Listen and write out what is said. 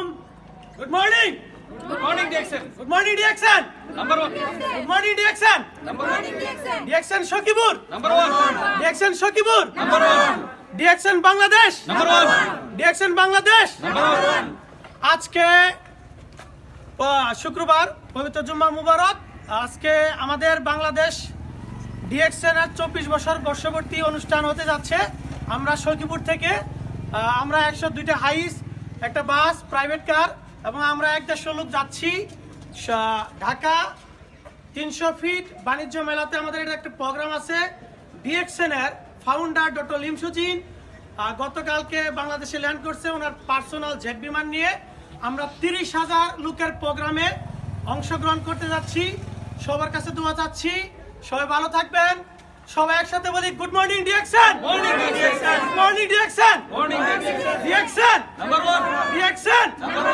আলাইকুম। Good morning. Good morning, Dixon. Good morning Dixon. Number one. Good morning Dixon. Number one. Dixon Sakibur. Number one. Dixon Sakibur. Number one. Dixon Bangladesh. Number one. Dixon Bangladesh. Number one. আজকে শুক্রবার, পবিত্র জুম্মা মুবারক। আজকে আমাদের বাংলাদেশ ডিএকশন এর 24 বছর বর্ষপূর্তি অনুষ্ঠান হতে যাচ্ছে। আমরা সখীপুর থেকে আমরা 102টা হাইস, একটা বাস, প্রাইভেট কার এবং আমরা 150 লোক যাচ্ছি ঢাকা 300 ফিট বাণিজ্য মেলাতে। আমাদের এটা একটা প্রোগ্রাম আছে। ডিএকশন এর ফাউন্ডার ডক্টর লিমসুজিন গতকালকে বাংলাদেশে ল্যান্ড করছে ওনার পার্সোনাল জেট বিমান নিয়ে। আমরা 30,000 লোকের প্রোগ্রামে অংশগ্রহণ করতে যাচ্ছি। সবার কাছে দোয়া চাচ্ছি, সবাই ভালো থাকবেন। সবাই একসাথে বলি good morning ডিএকশন। Morning, Dixon. Morning ডিএকশন। Morning, Dixon. ডিএকশন। Number one. ডিএকশন। Number